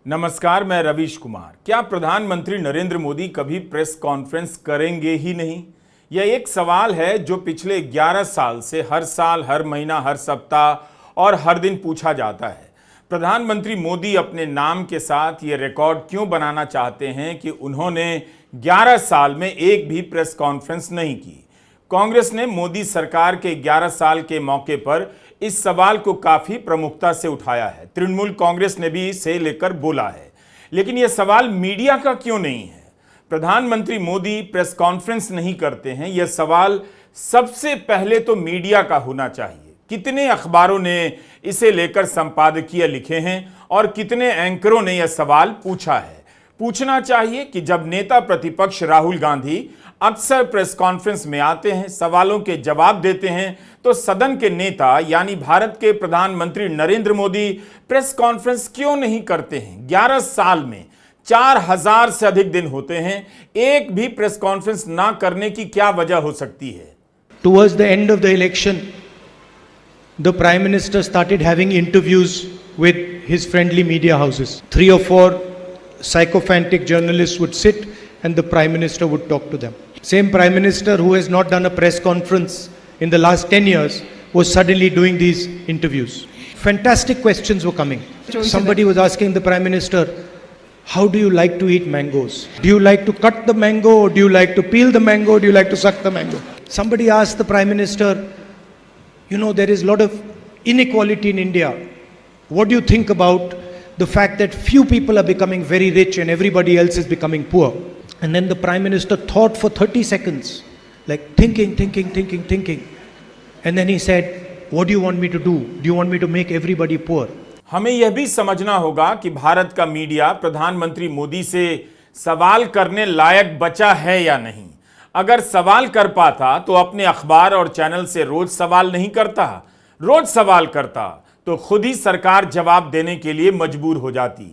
नमस्कार, मैं रवीश कुमार। क्या प्रधानमंत्री नरेंद्र मोदी कभी प्रेस कॉन्फ्रेंस करेंगे ही नहीं? यह एक सवाल है जो पिछले 11 साल से हर साल, हर महीना, हर सप्ताह और हर दिन पूछा जाता है। प्रधानमंत्री मोदी अपने नाम के साथ ये रिकॉर्ड क्यों बनाना चाहते हैं कि उन्होंने 11 साल में एक भी प्रेस कॉन्फ्रेंस नहीं की? कांग्रेस ने मोदी सरकार के 11 साल के मौके पर इस सवाल को काफी प्रमुखता से उठाया है। तृणमूल कांग्रेस ने भी इसे लेकर बोला है, लेकिन यह सवाल मीडिया का क्यों नहीं है? प्रधानमंत्री मोदी प्रेस कॉन्फ्रेंस नहीं करते हैं, यह सवाल सबसे पहले तो मीडिया का होना चाहिए। कितने अखबारों ने इसे लेकर संपादकीय लिखे हैं और कितने एंकरों ने यह सवाल पूछा है? पूछना चाहिए कि जब नेता प्रतिपक्ष राहुल गांधी अक्सर प्रेस कॉन्फ्रेंस में आते हैं, सवालों के जवाब देते हैं, तो सदन के नेता यानी भारत के प्रधानमंत्री नरेंद्र मोदी प्रेस कॉन्फ्रेंस क्यों नहीं करते हैं? 11 साल में 4000 से अधिक दिन होते हैं, एक भी प्रेस कॉन्फ्रेंस ना करने की क्या वजह हो सकती है? Towards the end of the election, the Prime Minister started having interviews with his friendly media houses. 3 or 4 sycophantic journalists would sit and the Prime Minister would talk to them. Same Prime Minister who has not done a press conference in the last 10 years was suddenly doing these interviews. Fantastic questions were coming. Somebody was asking the Prime Minister, how do you like to eat mangoes? Do you like to cut the mango, or do you like to peel the mango, or do you like to suck the mango? Somebody asked the Prime Minister, you know, there is a lot of inequality in India. What do you think about the fact that few people are becoming very rich and everybody else is becoming poor? And then the Prime Minister thought for 30 seconds, like thinking. And then he said, what do you want me to do? Do you want me to make everybody poor? हमें यह भी समझना होगा कि भारत का media प्रधानमंत्री मोदी से सवाल करने लायक बचा है या नहीं। अगर सवाल कर पाता तो अपने अखबार और चैनल से रोज सवाल नहीं करता। रोज सवाल करता तो खुद ही सरकार जवाब देने के लिए मजबूर हो जाती।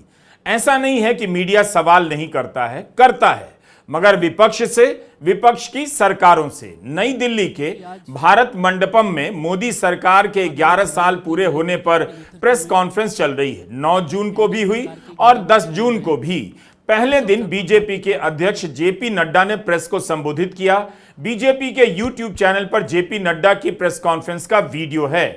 ऐसा नहीं है कि मीडिया सवाल नहीं करता है, करता है, मगर विपक्ष से, विपक्ष की सरकारों से। नई दिल्ली के भारत मंडपम में मोदी सरकार के 11 साल पूरे होने पर प्रेस कॉन्फ्रेंस चल रही है। 9 जून को भी हुई और 10 जून को भी। पहले दिन बीजेपी के अध्यक्ष जेपी नड्डा ने प्रेस को संबोधित किया। बीजेपी के यूट्यूब चैनल पर जेपी नड्डा की प्रेस कॉन्फ्रेंस का वीडियो है।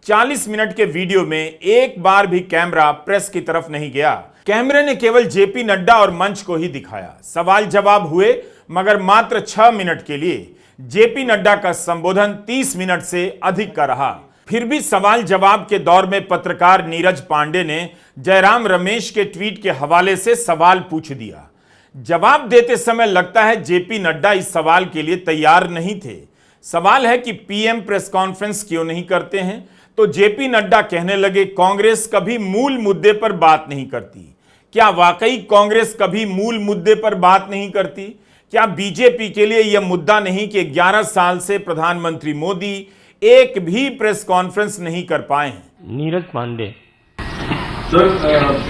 40 मिनट के वीडियो में एक बार भी कैमरा प्रेस की तरफ नहीं गया। कैमरे ने केवल जेपी नड्डा और मंच को ही दिखाया। सवाल जवाब हुए, मगर मात्र 6 मिनट के लिए। जेपी नड्डा का संबोधन 30 मिनट से अधिक का रहा। फिर भी सवाल जवाब के दौर में पत्रकार नीरज पांडे ने जयराम रमेश के ट्वीट के हवाले से सवाल पूछ दिया। जवाब देते समय लगता है जेपी नड्डा इस सवाल के लिए तैयार नहीं थे। सवाल है कि पीएम प्रेस कॉन्फ्रेंस क्यों नहीं करते हैं? तो जेपी नड्डा कहने लगे, कांग्रेस कभी मूल मुद्दे पर बात नहीं करती। क्या वाकई कांग्रेस कभी मूल मुद्दे पर बात नहीं करती? क्या बीजेपी के लिए यह मुद्दा नहीं कि 11 साल से प्रधानमंत्री मोदी एक भी प्रेस कॉन्फ्रेंस नहीं कर पाए हैं? नीरज पांडे सर,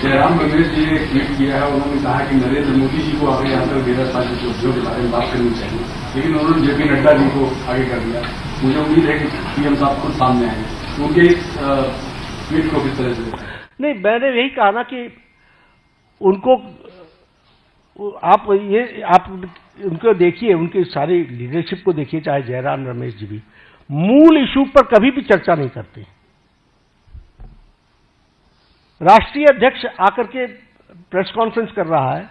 जयराम रमेश जी ने ट्वीट किया है, उन्होंने कहा कि नरेंद्र मोदी जी को आगे आकर 11 साल के उपयोग के बारे में बात करनी चाहिए, लेकिन उन्होंने जेपी नड्डा जी को आगे कर दिया। मुझे उम्मीद है कि पीएम साहब खुद सामने आए उनके ट्वीट को किस तरह से? नहीं, मैंने यही कहा ना कि उनको आप उनको देखिए, उनकी सारी लीडरशिप को देखिए, चाहे जयराम रमेश जी भी मूल इशू पर कभी भी चर्चा नहीं करते। राष्ट्रीय अध्यक्ष आकर के प्रेस कॉन्फ्रेंस कर रहा है,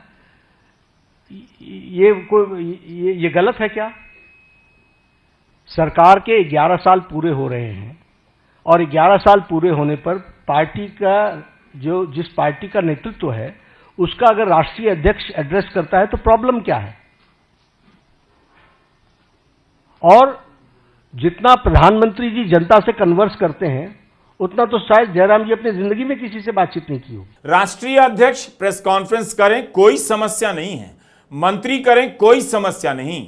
ये गलत है क्या? सरकार के 11 साल पूरे हो रहे हैं और 11 साल पूरे होने पर पार्टी का जिस पार्टी का नेतृत्व है उसका अगर राष्ट्रीय अध्यक्ष एड्रेस करता है तो प्रॉब्लम क्या है? और जितना प्रधानमंत्री जी जनता से कन्वर्स करते हैं उतना तो शायद जयराम जी अपनी जिंदगी में किसी से बातचीत नहीं की होगी। राष्ट्रीय अध्यक्ष प्रेस कॉन्फ्रेंस करें, कोई समस्या नहीं है। मंत्री करें, कोई समस्या नहीं।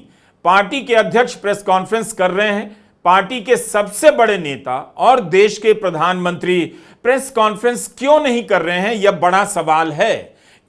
पार्टी के अध्यक्ष प्रेस कॉन्फ्रेंस कर रहे हैं, पार्टी के सबसे बड़े नेता और देश के प्रधानमंत्री प्रेस कॉन्फ्रेंस क्यों नहीं कर रहे हैं? यह बड़ा सवाल है।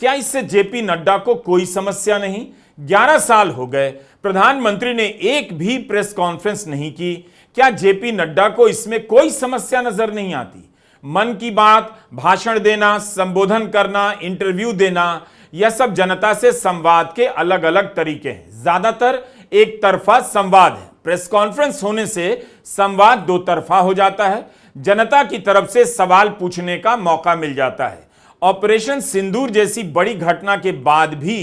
क्या इससे जेपी नड्डा को कोई समस्या नहीं? 11 साल हो गए, प्रधानमंत्री ने एक भी प्रेस कॉन्फ्रेंस नहीं की। क्या जेपी नड्डा को इसमें कोई समस्या नजर नहीं आती? मन की बात, भाषण देना, संबोधन करना, इंटरव्यू देना, यह सब जनता से संवाद के अलग अलग तरीके हैं। ज्यादातर एक तरफा संवाद है। प्रेस कॉन्फ्रेंस होने से संवाद दो तरफा हो जाता है। जनता की तरफ से सवाल पूछने का मौका मिल जाता है। ऑपरेशन सिंदूर जैसी बड़ी घटना के बाद भी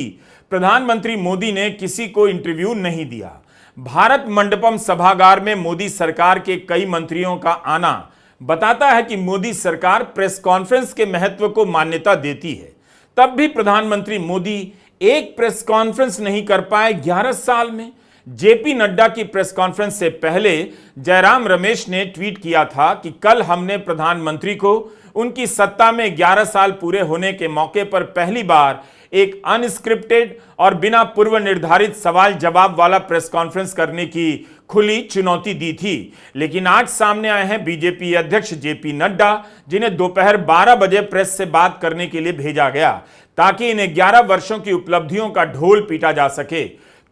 प्रधानमंत्री मोदी ने किसी को इंटरव्यू नहीं दिया। भारत मंडपम सभागार में मोदी सरकार के कई मंत्रियों का आना बताता है कि मोदी सरकार प्रेस कॉन्फ्रेंस के महत्व को मान्यता देती है। तब भी प्रधानमंत्री मोदी एक प्रेस कॉन्फ्रेंस नहीं कर पाए 11 साल में। जेपी नड्डा की प्रेस कॉन्फ्रेंस से पहले जयराम रमेश ने ट्वीट किया था कि कल हमने प्रधानमंत्री को उनकी सत्ता में 11 साल पूरे होने के मौके पर पहली बार एक अनस्क्रिप्टेड और बिना पूर्व निर्धारित सवाल जवाब वाला प्रेस कॉन्फ्रेंस करने की खुली चुनौती दी थी। लेकिन आज सामने आए हैं बीजेपी अध्यक्ष जेपी नड्डा, जिन्हें दोपहर 12 बजे प्रेस से बात करने के लिए भेजा गया ताकि इन्हें 11 वर्षों की उपलब्धियों का ढोल पीटा जा सके।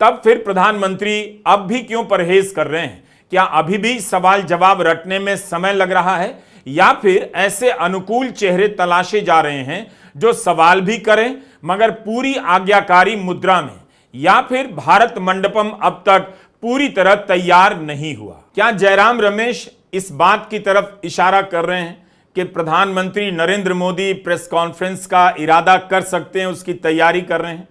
तब फिर प्रधानमंत्री अब भी क्यों परहेज कर रहे हैं? क्या अभी भी सवाल जवाब रटने में समय लग रहा है, या फिर ऐसे अनुकूल चेहरे तलाशे जा रहे हैं जो सवाल भी करें मगर पूरी आज्ञाकारी मुद्रा में? या फिर भारत मंडपम अब तक पूरी तरह तैयार नहीं हुआ? क्या जयराम रमेश इस बात की तरफ इशारा कर रहे हैं कि प्रधानमंत्री नरेंद्र मोदी प्रेस कॉन्फ्रेंस का इरादा कर सकते हैं, उसकी तैयारी कर रहे हैं?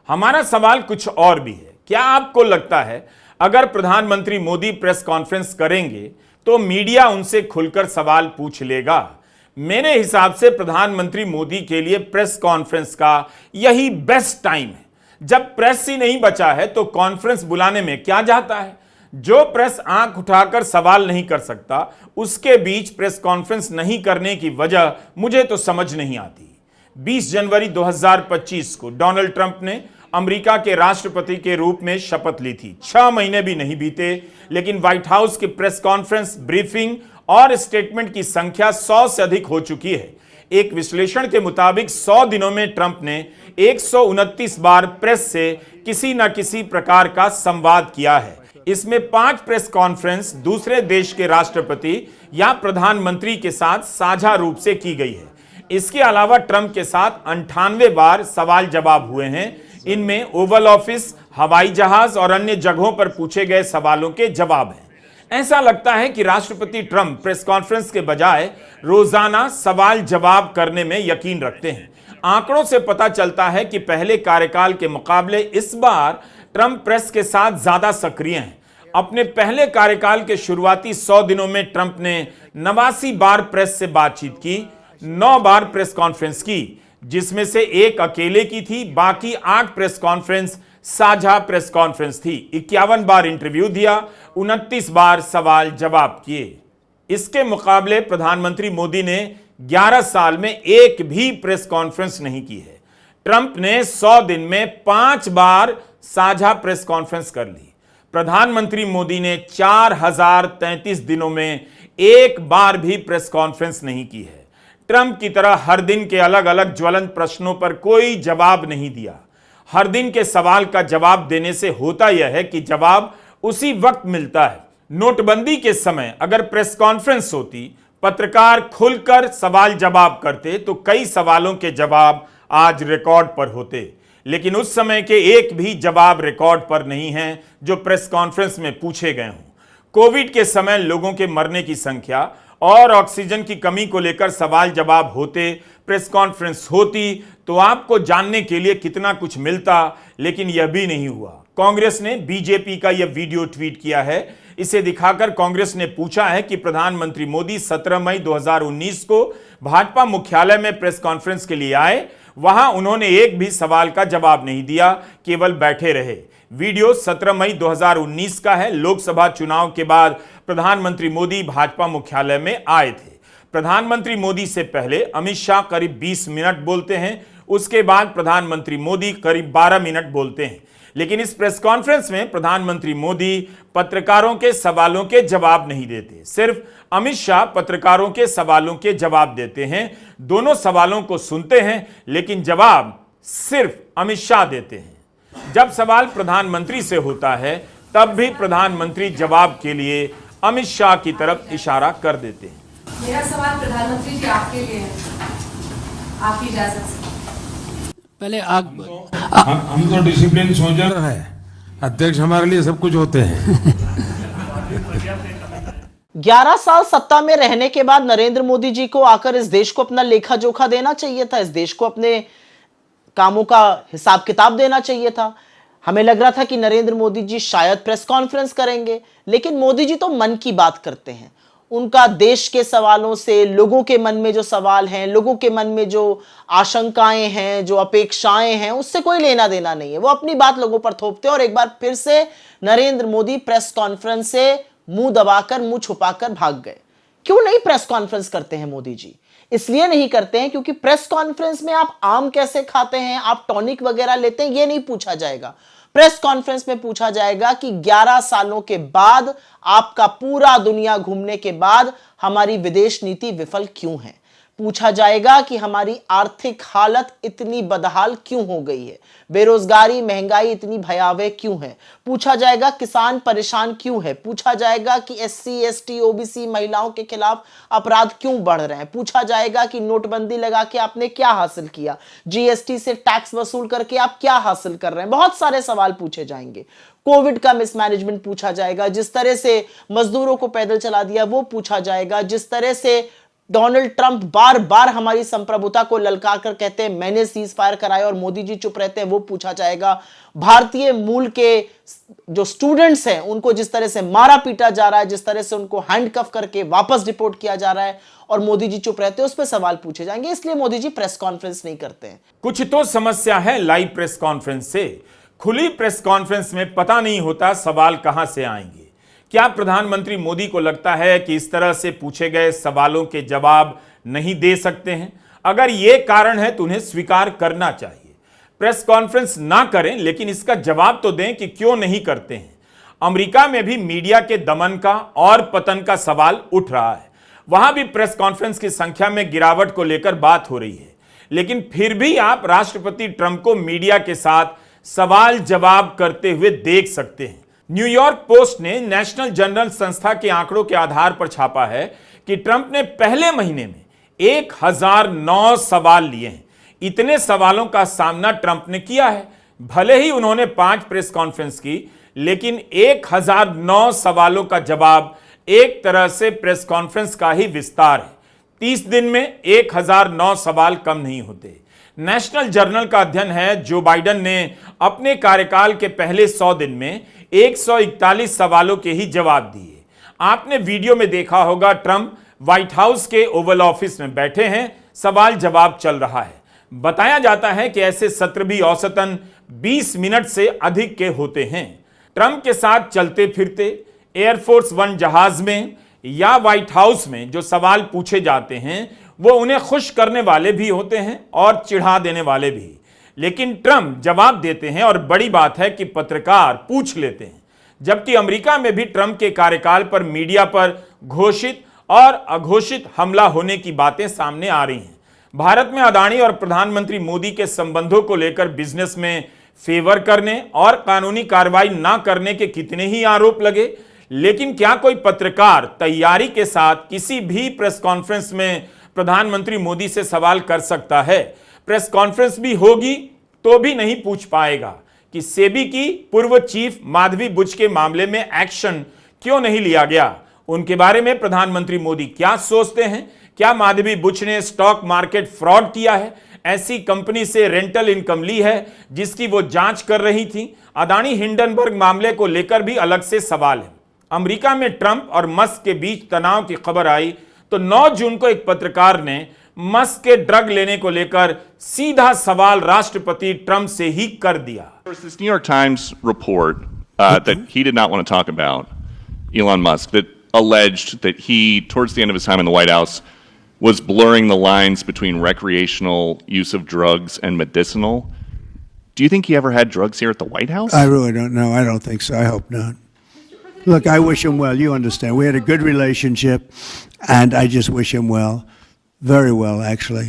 हमारा सवाल कुछ और भी है। क्या आपको लगता है अगर प्रधानमंत्री मोदी प्रेस कॉन्फ्रेंस करेंगे तो मीडिया उनसे खुलकर सवाल पूछ लेगा? मेरे हिसाब से प्रधानमंत्री मोदी के लिए प्रेस कॉन्फ्रेंस का यही बेस्ट टाइम है। जब प्रेस ही नहीं बचा है तो कॉन्फ्रेंस बुलाने में क्या जाता है? जो प्रेस आंख उठाकर सवाल नहीं कर सकता, उसके बीच प्रेस कॉन्फ्रेंस नहीं करने की वजह मुझे तो समझ नहीं आती। 20 जनवरी 2025 को डोनाल्ड ट्रंप ने अमेरिका के राष्ट्रपति के रूप में शपथ ली थी। 6 महीने भी नहीं बीते, लेकिन व्हाइट हाउस की प्रेस कॉन्फ्रेंस, ब्रीफिंग और स्टेटमेंट की संख्या 100 से अधिक हो चुकी है। एक विश्लेषण के मुताबिक 100 दिनों में ट्रंप ने 129 बार प्रेस से किसी न किसी प्रकार का संवाद किया है। इसमें 5 प्रेस कॉन्फ्रेंस दूसरे देश के राष्ट्रपति या प्रधानमंत्री के साथ साझा रूप से की गई है। इसके अलावा ट्रंप के साथ 98 बार सवाल जवाब हुए हैं। इनमें ओवल ऑफिस, हवाई जहाज और अन्य जगहों पर पूछे गए सवालों के जवाब हैं। ऐसा लगता है कि राष्ट्रपति ट्रंप प्रेस कॉन्फ्रेंस के बजाय रोजाना सवाल जवाब करने में यकीन रखते हैं। आंकड़ों से पता चलता है कि पहले कार्यकाल के मुकाबले इस बार ट्रंप प्रेस के साथ ज्यादा सक्रिय हैं। अपने पहले कार्यकाल के शुरुआती 100 दिनों में ट्रंप ने 89 बार प्रेस से बातचीत की, 9 बार प्रेस कॉन्फ्रेंस की, जिसमें से एक अकेले की थी। बाकी 8 प्रेस कॉन्फ्रेंस साझा प्रेस कॉन्फ्रेंस थी। 51 बार इंटरव्यू दिया, 29 बार सवाल जवाब किए। इसके मुकाबले प्रधानमंत्री मोदी ने 11 साल में एक भी प्रेस कॉन्फ्रेंस नहीं की है। ट्रंप ने 100 दिन में 5 बार साझा प्रेस कॉन्फ्रेंस कर ली। प्रधानमंत्री मोदी ने 4033 दिनों में एक बार भी प्रेस कॉन्फ्रेंस नहीं की है। ट्रंप की तरह हर दिन के अलग अलग ज्वलंत प्रश्नों पर कोई जवाब नहीं दिया। हर दिन के सवाल का जवाब देने से होता यह है कि जवाब उसी वक्त मिलता है। नोटबंदी के समय अगर प्रेस कॉन्फ्रेंस होती, पत्रकार खुलकर सवाल जवाब करते तो कई सवालों के जवाब आज रिकॉर्ड पर होते। लेकिन उस समय के एक भी जवाब रिकॉर्ड पर नहीं हैं जो प्रेस कॉन्फ्रेंस में पूछे गए हों। कोविड के समय लोगों के मरने की संख्या और ऑक्सीजन की कमी को लेकर सवाल जवाब होते, प्रेस कॉन्फ्रेंस होती तो आपको जानने के लिए कितना कुछ मिलता, लेकिन यह भी नहीं हुआ। कांग्रेस ने बीजेपी का यह वीडियो ट्वीट किया है। इसे दिखाकर कांग्रेस ने पूछा है कि प्रधानमंत्री मोदी 17 मई 2019 को भाजपा मुख्यालय में प्रेस कॉन्फ्रेंस के लिए आए। वहां उन्होंने एक भी सवाल का जवाब नहीं दिया, केवल बैठे रहे। वीडियो 17 मई 2019 का है। लोकसभा चुनाव के बाद प्रधानमंत्री मोदी भाजपा मुख्यालय में आए थे। प्रधानमंत्री मोदी से पहले अमित शाह करीब 20 मिनट बोलते हैं, उसके बाद प्रधानमंत्री मोदी करीब 12 मिनट बोलते हैं। लेकिन इस प्रेस कॉन्फ्रेंस में प्रधानमंत्री मोदी पत्रकारों के सवालों के जवाब नहीं देते, सिर्फ अमित शाह पत्रकारों के सवालों के जवाब देते हैं। दोनों सवालों को सुनते हैं, लेकिन जवाब सिर्फ अमित शाह देते हैं। जब सवाल प्रधानमंत्री से होता है, तब भी प्रधानमंत्री जवाब के लिए अमित शाह की तरफ इशारा कर देते हैं। मेरा सवाल प्रधानमंत्री जी आपके लिए है, आपकी इजाजत से। पहले आप हम तो डिसिप्लिन सोल्जर है, अध्यक्ष हमारे लिए सब कुछ होते हैं। 11 साल सत्ता में रहने के बाद नरेंद्र मोदी जी को आकर इस देश को अपना लेखा जोखा देना चाहिए था, इस देश को अपने कामों का हिसाब किताब देना चाहिए था। हमें लग रहा था कि नरेंद्र मोदी जी शायद प्रेस कॉन्फ्रेंस करेंगे, लेकिन मोदी जी तो मन की बात करते हैं। उनका देश के सवालों से, लोगों के मन में जो सवाल हैं, लोगों के मन में जो आशंकाएं हैं, जो अपेक्षाएं हैं, उससे कोई लेना देना नहीं है। वो अपनी बात लोगों पर थोपते हैं और एक बार फिर से नरेंद्र मोदी प्रेस कॉन्फ्रेंस से मुंह दबाकर, मुंह छुपाकर भाग गए। क्यों नहीं प्रेस कॉन्फ्रेंस करते हैं मोदी जी? इसलिए नहीं करते हैं क्योंकि प्रेस कॉन्फ्रेंस में आप आम कैसे खाते हैं, आप टॉनिक वगैरह लेते हैं, ये नहीं पूछा जाएगा। प्रेस कॉन्फ्रेंस में पूछा जाएगा कि 11 सालों के बाद, आपका पूरा दुनिया घूमने के बाद हमारी विदेश नीति विफल क्यों है। पूछा जाएगा कि हमारी आर्थिक हालत इतनी बदहाल क्यों हो गई है, बेरोजगारी, महंगाई इतनी भयावह क्यों है। पूछा जाएगा किसान परेशान क्यों है। पूछा जाएगा कि SC, ST, OBC महिलाओं के खिलाफ अपराध क्यों बढ़ रहे हैं। पूछा जाएगा कि नोटबंदी लगा के आपने क्या हासिल किया, GST से टैक्स वसूल करके आप क्या हासिल कर रहे हैं। बहुत सारे सवाल पूछे जाएंगे। कोविड का मिसमैनेजमेंट पूछा जाएगा, जिस तरह से मजदूरों को पैदल चला दिया वो पूछा जाएगा, जिस तरह से डोनाल्ड ट्रंप बार बार हमारी संप्रभुता को ललकार कर कहते हैं मैंने सीज फायर कराया और मोदी जी चुप रहते हैं, वो पूछा जाएगा। भारतीय मूल के जो स्टूडेंट्स हैं उनको जिस तरह से मारा पीटा जा रहा है, जिस तरह से उनको हैंडकफ करके वापस डिपोर्ट किया जा रहा है और मोदी जी चुप रहते हैं, उस पर सवाल पूछे जाएंगे। इसलिए मोदी जी प्रेस कॉन्फ्रेंस नहीं करते हैं। कुछ तो समस्या है लाइव प्रेस कॉन्फ्रेंस से। खुली प्रेस कॉन्फ्रेंस में पता नहीं होता सवाल कहां से आएंगे। क्या प्रधानमंत्री मोदी को लगता है कि इस तरह से पूछे गए सवालों के जवाब नहीं दे सकते हैं? अगर यह कारण है तो उन्हें स्वीकार करना चाहिए। प्रेस कॉन्फ्रेंस ना करें, लेकिन इसका जवाब तो दें कि क्यों नहीं करते हैं। अमेरिका में भी मीडिया के दमन का और पतन का सवाल उठ रहा है। वहां भी प्रेस कॉन्फ्रेंस की संख्या में गिरावट को लेकर बात हो रही है, लेकिन फिर भी आप राष्ट्रपति ट्रंप को मीडिया के साथ सवाल जवाब करते हुए देख सकते हैं। न्यूयॉर्क पोस्ट ने नेशनल जर्नल संस्था के आंकड़ों के आधार पर छापा है कि ट्रंप ने पहले महीने में 1009 सवाल लिए हैं। इतने सवालों का सामना ट्रंप ने किया है। भले ही उन्होंने 5 प्रेस कॉन्फ्रेंस की, लेकिन 1009 सवालों का जवाब एक तरह से प्रेस कॉन्फ्रेंस का ही विस्तार है। 30 दिन में 1009 सवाल कम नहीं होते। नेशनल जर्नल का अध्ययन है जो बाइडेन ने अपने कार्यकाल के पहले 100 दिन में 141 सवालों के ही जवाब दिए। आपने वीडियो में देखा होगा, ट्रंप व्हाइट हाउस के ओवल ऑफिस में बैठे हैं, सवाल जवाब चल रहा है। बताया जाता है कि ऐसे सत्र भी औसतन 20 मिनट से अधिक के होते हैं। ट्रंप के साथ चलते फिरते एयरफोर्स 1 जहाज में या व्हाइट हाउस में जो सवाल पूछे जाते हैं वो उन्हें खुश करने वाले भी होते हैं और चिढ़ा देने वाले भी, लेकिन ट्रंप जवाब देते हैं और बड़ी बात है कि पत्रकार पूछ लेते हैं। जबकि अमेरिका में भी ट्रंप के कार्यकाल पर मीडिया पर घोषित और अघोषित हमला होने की बातें सामने आ रही हैं। भारत में अदानी और प्रधानमंत्री मोदी के संबंधों को लेकर बिजनेस में फेवर करने और कानूनी कार्रवाई ना करने के कितने ही आरोप लगे, लेकिन क्या कोई पत्रकार तैयारी के साथ किसी भी प्रेस कॉन्फ्रेंस में प्रधानमंत्री मोदी से सवाल कर सकता है? प्रेस कॉन्फ्रेंस भी होगी तो भी नहीं पूछ पाएगा कि सेबी की पूर्व चीफ माधवी बुच के मामले में एक्शन क्यों नहीं लिया गया। उनके बारे में प्रधानमंत्री मोदी क्या सोचते हैं? क्या माधवी बुच ने स्टॉक मार्केट फ्रॉड किया है, ऐसी कंपनी से रेंटल इनकम ली है जिसकी वो जांच कर रही थी? अदानी हिंडनबर्ग मामले को लेकर भी अलग से सवाल है। अमेरिका में ट्रंप और मस्क के बीच तनाव की खबर आई तो 9 जून को एक पत्रकार ने मस्क के ड्रग लेने को लेकर सीधा सवाल राष्ट्रपति ट्रंप से ही कर दिया। This New York Times report that he did not want to talk about Elon Musk, that alleged that he, towards the end of his time in the White House, was blurring the lines between recreational use of drugs and medicinal. Do you think he ever had drugs here at the White House? I really don't know. I don't think so. I hope not. Look, I wish him well. You understand. We had a good relationship, and I just wish him well. Very well, actually.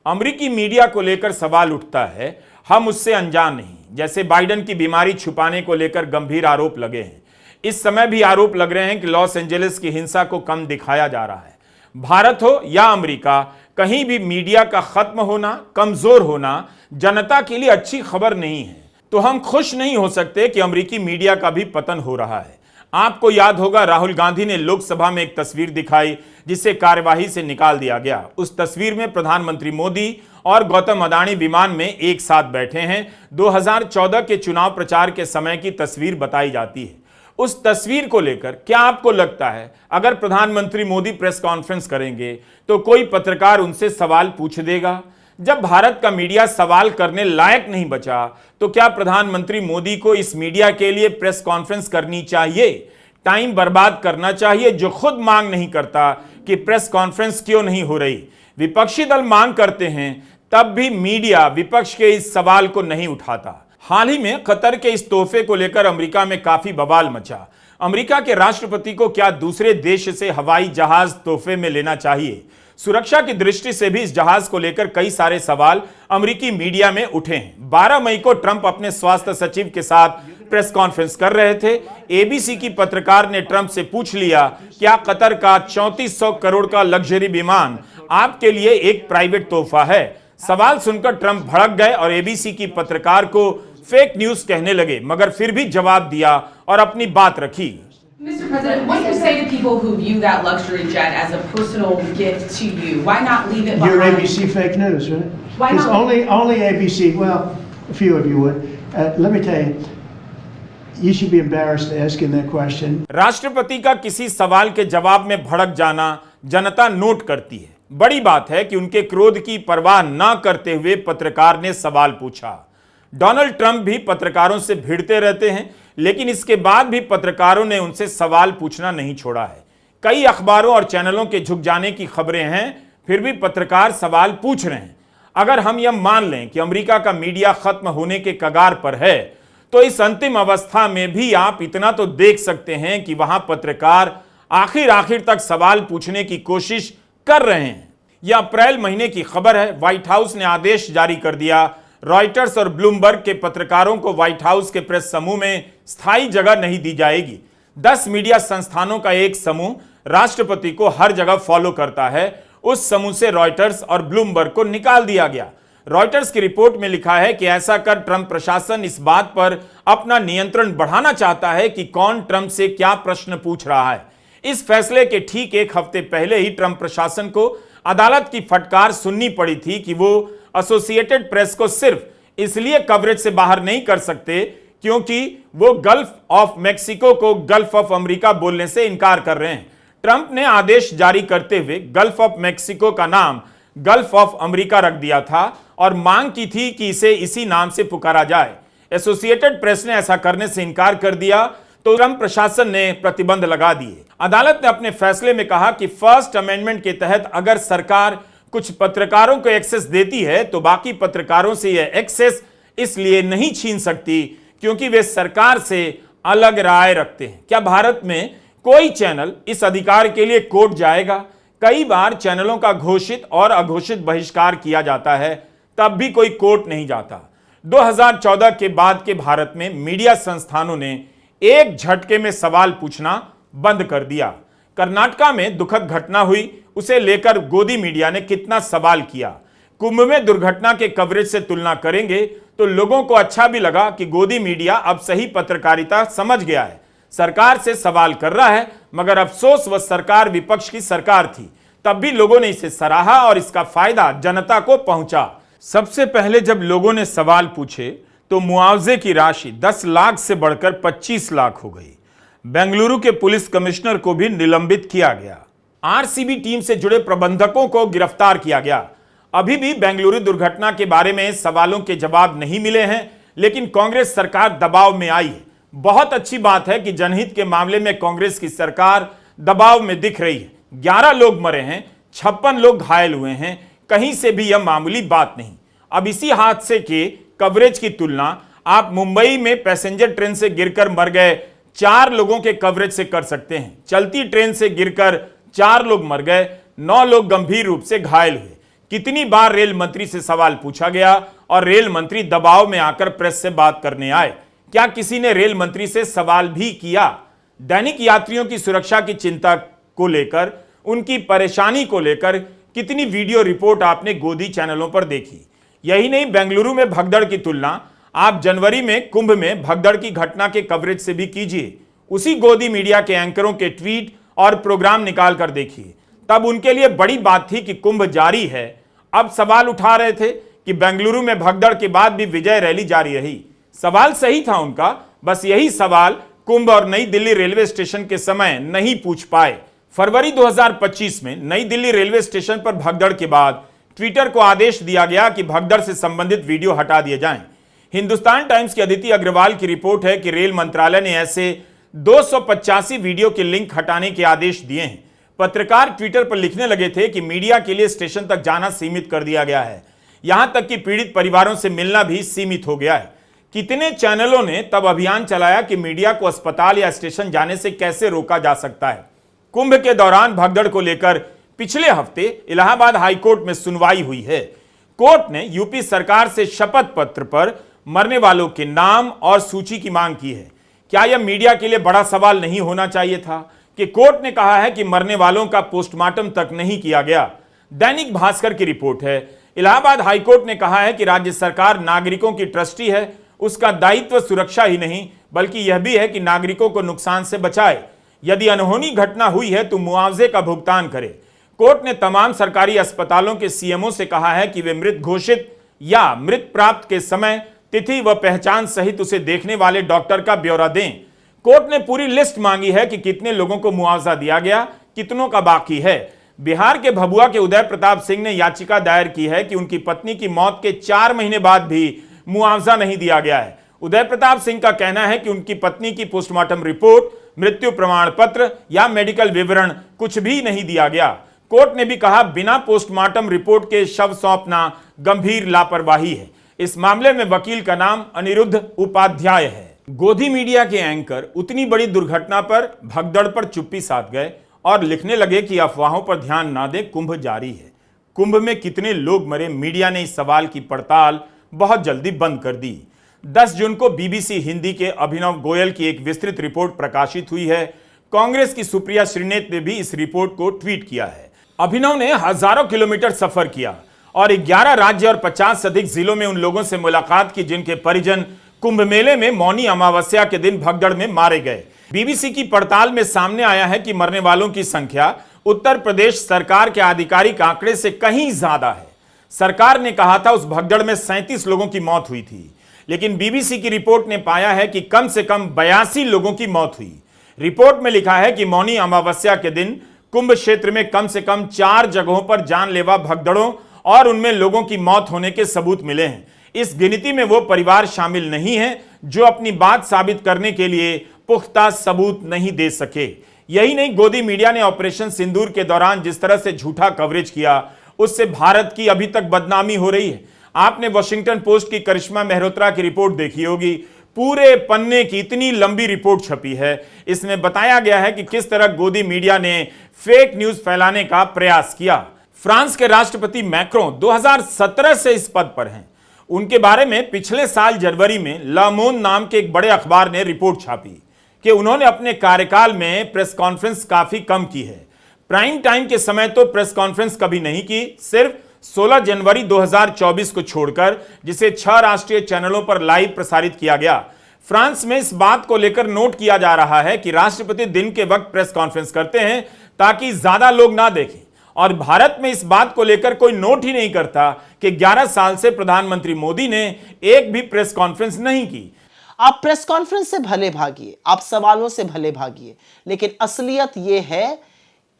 अमेरिकी media को लेकर सवाल उठता है, हम उससे अनजान नहीं। जैसे बाइडेन की बीमारी छुपाने को लेकर गंभीर आरोप लगे हैं, इस समय भी आरोप लग रहे हैं कि लॉस एंजलिस की हिंसा को कम दिखाया जा रहा है। भारत हो या अमेरिका, कहीं भी मीडिया का खत्म होना, कमजोर होना जनता के लिए अच्छी खबर नहीं है। तो हम खुश नहीं हो सकते कि अमेरिकी मीडिया का भी पतन हो रहा है। आपको याद होगा, राहुल गांधी ने लोकसभा में एक तस्वीर दिखाई जिसे कार्यवाही से निकाल दिया गया। उस तस्वीर में प्रधानमंत्री मोदी और गौतम अडानी विमान में एक साथ बैठे हैं। 2014 के चुनाव प्रचार के समय की तस्वीर बताई जाती है। उस तस्वीर को लेकर क्या आपको लगता है, अगर प्रधानमंत्री मोदी प्रेस कॉन्फ्रेंस करेंगे तो कोई पत्रकार उनसे सवाल पूछ देगा? जब भारत का मीडिया सवाल करने लायक नहीं बचा तो क्या प्रधानमंत्री मोदी को इस मीडिया के लिए प्रेस कॉन्फ्रेंस करनी चाहिए? टाइम बर्बाद करना चाहिए जो खुद मांग नहीं करता कि प्रेस कॉन्फ्रेंस क्यों नहीं हो रही? विपक्षी दल मांग करते हैं तब भी मीडिया विपक्ष के इस सवाल को नहीं उठाता। हाल ही में कतर के इस तोहफे को लेकर अमेरिका में काफी बवाल मचा। अमेरिका के राष्ट्रपति को क्या दूसरे देश से हवाई जहाज तोहफे में लेना चाहिए? सुरक्षा की दृष्टि से भी इस जहाज को लेकर कई सारे सवाल अमेरिकी मीडिया में उठे हैं। 12 मई को ट्रंप अपने स्वास्थ्य सचिव के साथ प्रेस कॉन्फ्रेंस कर रहे थे। एबीसी की पत्रकार ने ट्रंप से पूछ लिया, क्या कतर का 3400 करोड़ का लग्जरी विमान आपके लिए एक प्राइवेट तोहफा है? सवाल सुनकर ट्रंप भड़क गए और एबीसी की पत्रकार को फेक न्यूज कहने लगे, मगर फिर भी जवाब दिया और अपनी बात रखी। Mr. President, what do you say to people who view that luxury jet as a personal gift to you? Why not leave it behind? You're ABC fake news, right? Why It's not? only ABC. Well, a few of you would. Let me tell you, you should be embarrassed asking that question. राष्ट्रपति का किसी सवाल के जवाब में भड़क जाना जनता note करती है। बड़ी बात है कि उनके क्रोध की परवाह न करते हुए पत्रकार ने सवाल पूछा। डोनाल्ड ट्रंप भी पत्रकारों से भिड़ते रहते हैं, लेकिन इसके बाद भी पत्रकारों ने उनसे सवाल पूछना नहीं छोड़ा है। कई अखबारों और चैनलों के झुक जाने की खबरें हैं, फिर भी पत्रकार सवाल पूछ रहे हैं। अगर हम यह मान लें कि अमेरिका का मीडिया खत्म होने के कगार पर है, तो इस अंतिम अवस्था में भी आप इतना तो देख सकते हैं कि वहां पत्रकार आखिर तक सवाल पूछने की कोशिश कर रहे हैं। यह अप्रैल महीने की खबर है। व्हाइट हाउस ने आदेश जारी कर दिया, रॉयटर्स और ब्लूमबर्ग के पत्रकारों को व्हाइट हाउस के प्रेस समूह में स्थायी जगह नहीं दी जाएगी। 10 मीडिया संस्थानों का एक समूह राष्ट्रपति को हर जगह फॉलो करता है। उस समूह से रॉयटर्स और ब्लूमबर्ग को निकाल दिया गया। रॉयटर्स की रिपोर्ट में लिखा है कि ऐसा कर ट्रंप प्रशासन इस बात पर अपना नियंत्रण बढ़ाना चाहता है कि कौन ट्रंप से क्या प्रश्न पूछ रहा है। इस फैसले के ठीक एक हफ्ते पहले ही ट्रंप प्रशासन को अदालत की फटकार सुननी पड़ी थी कि वो एसोसिएटेड प्रेस को सिर्फ इसलिए कवरेज से बाहर नहीं कर सकते क्योंकि वो गल्फ ऑफ मेक्सिको को गल्फ ऑफ अमेरिका बोलने से इनकार कर रहे हैं। ट्रंप ने आदेश जारी करते हुए गल्फ ऑफ मेक्सिको का नाम गल्फ ऑफ अमेरिका रख दिया था और मांग की थी कि इसे इसी नाम से पुकारा जाए। एसोसिएटेड प्रेस ने ऐसा करने से इनकार कर दिया तो ट्रंप प्रशासन ने प्रतिबंध लगा दिए। अदालत ने अपने फैसले में कहा कि फर्स्ट अमेंडमेंट के तहत अगर सरकार कुछ पत्रकारों को एक्सेस देती है तो बाकी पत्रकारों से यह एक्सेस इसलिए नहीं छीन सकती क्योंकि वे सरकार से अलग राय रखते हैं। क्या भारत में कोई चैनल इस अधिकार के लिए कोर्ट जाएगा? कई बार चैनलों का घोषित और अघोषित बहिष्कार किया जाता है, तब भी कोई कोर्ट नहीं जाता। 2014 के बाद के भारत में मीडिया संस्थानों ने एक झटके में सवाल पूछना बंद कर दिया। कर्नाटका में दुखद घटना हुई, उसे लेकर गोदी मीडिया ने कितना सवाल किया। कुंभ में दुर्घटना के कवरेज से तुलना करेंगे तो लोगों को अच्छा भी लगा कि गोदी मीडिया अब सही पत्रकारिता समझ गया है, सरकार से सवाल कर रहा है। मगर अफसोस वह सरकार विपक्ष की सरकार थी, तब भी लोगों ने इसे सराहा और इसका फायदा जनता को पहुंचा। सबसे पहले जब लोगों ने सवाल पूछे तो मुआवजे की राशि 10 लाख से बढ़कर 25 लाख हो गई। बेंगलुरु के पुलिस कमिश्नर को भी निलंबित किया गया। आरसीबी टीम से जुड़े प्रबंधकों को गिरफ्तार किया गया। अभी भी बेंगलुरु दुर्घटना के बारे में सवालों के जवाब नहीं मिले हैं, लेकिन कांग्रेस सरकार दबाव में आई है। बहुत अच्छी बात है कि जनहित के मामले में कांग्रेस की सरकार दबाव में दिख रही है। 11 लोग मरे हैं, 56 लोग घायल हुए हैं, कहीं से भी यह मामूली बात नहीं। अब इसी हादसे के कवरेज की तुलना आप मुंबई में पैसेंजर ट्रेन से गिरकर मर गए 4 लोगों के कवरेज से कर सकते हैं। चलती ट्रेन से गिरकर 4 लोग मर गए, 9 लोग गंभीर रूप से घायल हुए। कितनी बार रेल मंत्री से सवाल पूछा गया और रेल मंत्री दबाव में आकर प्रेस से बात करने आए? क्या किसी ने रेल मंत्री से सवाल भी किया? दैनिक यात्रियों की सुरक्षा की चिंता को लेकर उनकी परेशानी को लेकर कितनी वीडियो रिपोर्ट आपने गोदी चैनलों पर देखी। यही नहीं, बेंगलुरु में भगदड़ की तुलना आप जनवरी में कुंभ में भगदड़ की घटना के कवरेज से भी कीजिए। उसी गोदी मीडिया के एंकरों के ट्वीट और प्रोग्राम निकाल कर देखिए। तब उनके लिए बड़ी बात थी कि कुंभ जारी है। अब सवाल उठा रहे थे कि बेंगलुरु में भगदड़ के बाद भी विजय रैली जारी रही। सवाल सही था उनका, बस यही सवाल कुंभ और नई दिल्ली रेलवे स्टेशन के समय नहीं पूछ पाए। फरवरी 2025 में नई दिल्ली रेलवे स्टेशन पर भगदड़ के बाद ट्विटर को आदेश दिया गया कि भगदड़ से संबंधित वीडियो हटा दिए जाएं। हिंदुस्तान टाइम्स की अदिति अग्रवाल की रिपोर्ट है कि रेल मंत्रालय ने ऐसे 285 वीडियो के लिंक हटाने के आदेश दिए हैं। पत्रकार ट्विटर पर लिखने लगे थे कि मीडिया के लिए स्टेशन तक जाना सीमित कर दिया गया है, यहां तक कि पीड़ित परिवारों से मिलना भी सीमित हो गया है। कितने चैनलों ने तब अभियान चलाया कि मीडिया को अस्पताल या स्टेशन जाने से कैसे रोका जा सकता है। कुंभ के दौरान भगदड़ को लेकर पिछले हफ्ते इलाहाबाद हाईकोर्ट में सुनवाई हुई है। कोर्ट ने यूपी सरकार से शपथ पत्र पर मरने वालों के नाम और सूची की मांग की है। क्या यह मीडिया के लिए बड़ा सवाल नहीं होना चाहिए था कि कोर्ट ने कहा है कि मरने वालों का पोस्टमार्टम तक नहीं किया गया। दैनिक भास्कर की रिपोर्ट है, इलाहाबाद हाईकोर्ट ने कहा है कि राज्य सरकार नागरिकों की ट्रस्टी है, उसका दायित्व सुरक्षा ही नहीं बल्कि यह भी है कि नागरिकों को नुकसान से बचाए। यदि अनहोनी घटना हुई है तो मुआवजे का भुगतान करे। कोर्ट ने तमाम सरकारी अस्पतालों के सीएमओ से कहा है कि वे मृत घोषित या मृत प्राप्त के समय तिथि व पहचान सहित उसे देखने वाले डॉक्टर का ब्यौरा दें। कोर्ट ने पूरी लिस्ट मांगी है कि कितने लोगों को मुआवजा दिया गया, कितनों का बाकी है। बिहार के भभुआ के उदय प्रताप सिंह ने याचिका दायर की है कि उनकी पत्नी की मौत के 4 महीने बाद भी मुआवजा नहीं दिया गया है। उदय प्रताप सिंह का कहना है कि उनकी पत्नी की पोस्टमार्टम रिपोर्ट, मृत्यु प्रमाण पत्र या मेडिकल विवरण कुछ भी नहीं दिया गया। कोर्ट ने भी कहा बिना पोस्टमार्टम रिपोर्ट के शव सौंपना गंभीर लापरवाही है। इस मामले में वकील का नाम अनिरुद्ध उपाध्याय है। गोदी मीडिया के एंकर उतनी बड़ी दुर्घटना पर भगदड़ पर चुप्पी साध गए और लिखने लगे कि अफवाहों पर ध्यान ना दें, कुंभ जारी है। कुंभ में कितने लोग मरे, मीडिया ने इस सवाल की पड़ताल बहुत जल्दी बंद कर दी। 10 जून को बीबीसी हिंदी के अभिनव गोयल की एक विस्तृत रिपोर्ट प्रकाशित हुई है। कांग्रेस की सुप्रिया श्रीनेत ने भी इस रिपोर्ट को ट्वीट किया है। अभिनव ने हजारों किलोमीटर सफर किया और 11 राज्य और 50 से अधिक जिलों में उन लोगों से मुलाकात की जिनके परिजन कुंभ मेले में मौनी अमावस्या के दिन भगदड़ में मारे गए। बीबीसी की पड़ताल में सामने आया है कि मरने वालों की संख्या उत्तर प्रदेश सरकार के आधिकारिक आंकड़े से कहीं ज्यादा है। सरकार ने कहा था उस भगदड़ में 37 लोगों की मौत हुई थी, लेकिन बीबीसी की रिपोर्ट ने पाया है कि कम से कम 82 लोगों की मौत हुई। रिपोर्ट में लिखा है कि मौनी अमावस्या के दिन कुंभ क्षेत्र में कम से कम 4 जगहों पर जानलेवा भगदड़ों और उनमें लोगों की मौत होने के सबूत मिले हैं। इस गिनती में वो परिवार शामिल नहीं है जो अपनी बात साबित करने के लिए पुख्ता सबूत नहीं दे सके। यही नहीं, गोदी मीडिया ने ऑपरेशन सिंदूर के दौरान जिस तरह से झूठा कवरेज किया उससे भारत की अभी तक बदनामी हो रही है। आपने वॉशिंगटन पोस्ट की करिश्मा मेहरोत्रा की रिपोर्ट देखी होगी। पूरे पन्ने की इतनी लंबी रिपोर्ट छपी है। इसमें बताया गया है कि किस तरह गोदी मीडिया ने फेक न्यूज फैलाने का प्रयास किया। फ्रांस के राष्ट्रपति मैक्रों 2017 से इस पद पर हैं। उनके बारे में पिछले साल जनवरी में ला मोंड नाम के एक बड़े अखबार ने रिपोर्ट छापी कि उन्होंने अपने कार्यकाल में प्रेस कॉन्फ्रेंस काफी कम की है। प्राइम टाइम के समय तो प्रेस कॉन्फ्रेंस कभी नहीं की, सिर्फ 16 जनवरी 2024 को छोड़कर, जिसे 6 राष्ट्रीय चैनलों पर लाइव प्रसारित किया गया। फ्रांस में इस बात को लेकर नोट किया जा रहा है कि राष्ट्रपति दिन के वक्त प्रेस कॉन्फ्रेंस करते हैं ताकि ज्यादा लोग ना देखें, और भारत में इस बात को लेकर कोई नोट ही नहीं करता कि 11 साल से प्रधानमंत्री मोदी ने एक भी प्रेस कॉन्फ्रेंस नहीं की। आप प्रेस कॉन्फ्रेंस से भले भागिए, आप सवालों से भले भागिए, लेकिन असलियत यह है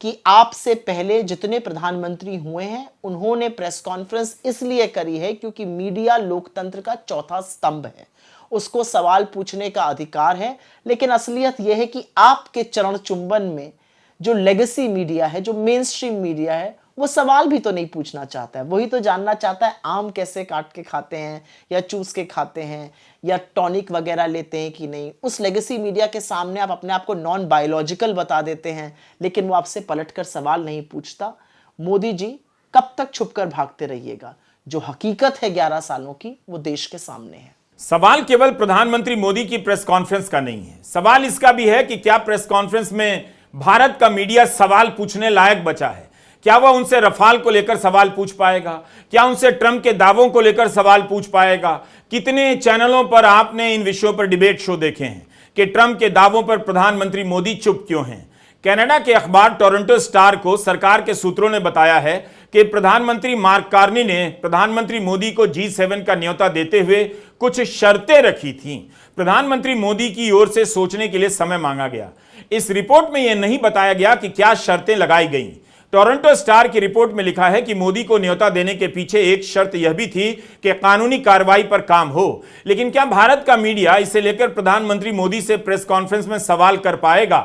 कि आपसे पहले जितने प्रधानमंत्री हुए हैं उन्होंने प्रेस कॉन्फ्रेंस इसलिए करी है क्योंकि मीडिया लोकतंत्र का चौथा स्तंभ है, उसको सवाल पूछने का अधिकार है। लेकिन असलियत यह है कि आपके चरण चुंबन में जो लेगेसी मीडिया है, जो मेन स्ट्रीम मीडिया है, वो सवाल भी तो नहीं पूछना चाहता है। वही तो जानना चाहता है आम कैसे काट के खाते हैं या चूस के खाते हैं या टॉनिक वगैरह लेते हैं कि नहीं। उस लेगेसी मीडिया के सामने आप अपने आप को नॉन बायोलॉजिकल बता देते हैं, लेकिन वो आपसे पलटकर सवाल नहीं पूछता। मोदी जी कब तक छुपकर भागते रहिएगा? जो हकीकत है 11 सालों की, वो देश के सामने है। सवाल केवल प्रधानमंत्री मोदी की प्रेस कॉन्फ्रेंस का नहीं है, सवाल इसका भी है कि क्या प्रेस कॉन्फ्रेंस में भारत का मीडिया सवाल पूछने लायक बचा है? क्या वह उनसे रफाल को लेकर सवाल पूछ पाएगा? क्या उनसे ट्रंप के दावों को लेकर सवाल पूछ पाएगा? कितने चैनलों पर आपने इन विषयों पर डिबेट शो देखे हैं कि ट्रंप के दावों पर प्रधानमंत्री मोदी चुप क्यों हैं? कनाडा के अखबार टोरंटो स्टार को सरकार के सूत्रों ने बताया है कि प्रधानमंत्री मार्क कार्नी ने प्रधानमंत्री मोदी को G7 का न्योता देते हुए कुछ शर्तें रखी थीं। प्रधानमंत्री मोदी की ओर से सोचने के लिए समय मांगा गया। इस रिपोर्ट में यह नहीं बताया गया कि क्या शर्तें लगाई गईं। टोरंटो स्टार की रिपोर्ट में लिखा है कि मोदी को न्योता देने के पीछे एक शर्त यह भी थी कि कानूनी कार्रवाई पर काम हो। लेकिन क्या भारत का मीडिया इसे लेकर प्रधानमंत्री मोदी से प्रेस कॉन्फ्रेंस में सवाल कर पाएगा?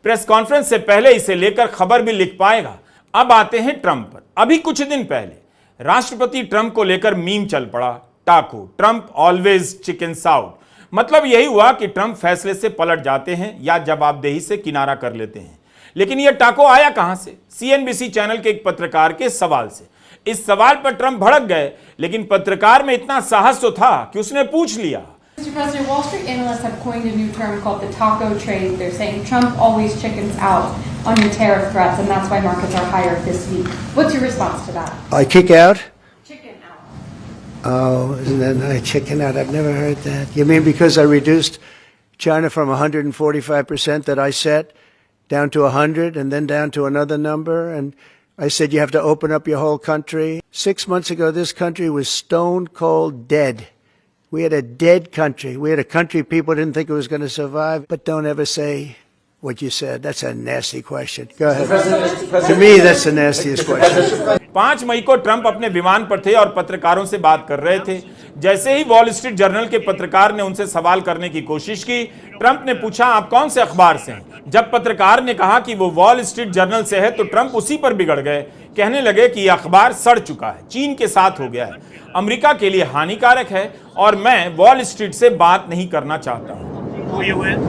प्रेस कॉन्फ्रेंस से पहले इसे लेकर खबर भी लिख पाएगा? अब आते हैं ट्रंप पर। अभी कुछ दिन पहले राष्ट्रपति ट्रंप को लेकर मीम चल पड़ा, टाको, ट्रंप ऑलवेज चिकन्स आउट। मतलब यही हुआ कि ट्रंप फैसले से पलट जाते हैं या जवाबदेही से किनारा कर लेते हैं। लेकिन यह टाको आया कहां से? CNBC चैनल के एक पत्रकार के सवाल से। इस सवाल पर ट्रंप भड़क गए, लेकिन पत्रकार में इतना साहस तो था कि उसने पूछ लिया। Mr. President, Wall Street analysts have coined a new term called the taco trade. They're saying Trump always chickens out on your tariff threats, and that's why markets are higher this week. What's your response to that? I kick out? Chicken out. Oh, isn't that nice? Chicken out. I've never heard that. You mean because I reduced China from 145% that I set down to 100 and then down to another number? And I said you have to open up your whole country. 6 months ago, this country was stone cold dead. We had a dead country. We had a country people didn't think it was going to survive. But don't ever say what you said. That's a nasty question. Go ahead. To me, that's the nastiest question. 5 मई को Trump अपने विमान पर थे और पत्रकारों से बात कर रहे थे। जैसे ही वॉल स्ट्रीट जर्नल के पत्रकार ने उनसे सवाल करने की कोशिश की, ट्रंप ने पूछा, आप कौन से अखबार से हैं? जब पत्रकार ने कहा कि वो वॉल स्ट्रीट जर्नल से है, तो ट्रंप उसी पर बिगड़ गए। कहने लगे कि यह अखबार सड़ चुका है, चीन के साथ हो गया है, अमेरिका के लिए हानिकारक है और मैं वॉल स्ट्रीट से बात नहीं करना चाहता हूं। Who are you with?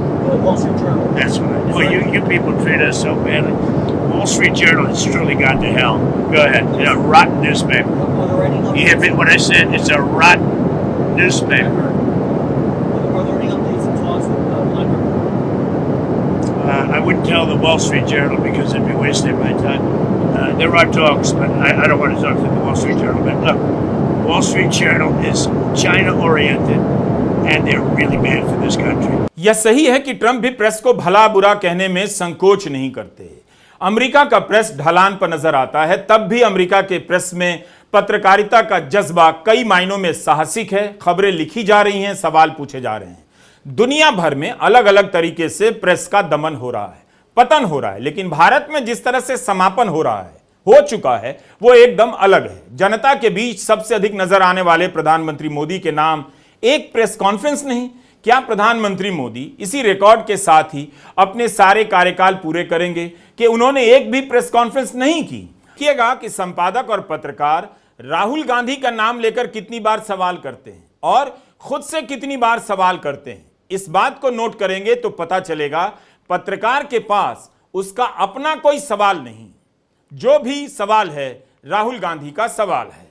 Wall Street Journal. That's right. Well, you people treat us so badly. Wall Street Journal has truly gone to hell. Go ahead. It's a rotten newspaper. You hear what I said? It's a rotten newspaper. Are there any updates and talks with I wouldn't tell the Wall Street Journal because it'd be wasting my time. There are talks, but I don't want to talk to the Wall Street Journal. But look, Wall Street Journal is China-oriented. And they're really bad for this country. यह सही है कि Trump भी press को भला बुरा कहने में संकोच नहीं करते। अमेरिका का प्रेस ढलान पर नजर आता है, तब भी अमेरिका के प्रेस में पत्रकारिता का जज्बा कई मायनों में साहसिक है। खबरें लिखी जा रही हैं, सवाल पूछे जा रहे हैं। दुनिया भर में अलग अलग तरीके से प्रेस का दमन हो रहा है, पतन हो रहा है, लेकिन भारत में जिस तरह से समापन हो चुका है वो एकदम अलग है। जनता के बीच सबसे अधिक नजर आने वाले प्रधानमंत्री मोदी के नाम एक प्रेस कॉन्फ्रेंस नहीं। क्या प्रधानमंत्री मोदी इसी रिकॉर्ड के साथ ही अपने सारे कार्यकाल पूरे करेंगे कि उन्होंने एक भी प्रेस कॉन्फ्रेंस नहीं की? देखिएगा कि संपादक और पत्रकार राहुल गांधी का नाम लेकर कितनी बार सवाल करते हैं और खुद से कितनी बार सवाल करते हैं। इस बात को नोट करेंगे तो पता चलेगा पत्रकार के पास उसका अपना कोई सवाल नहीं, जो भी सवाल है राहुल गांधी का सवाल है।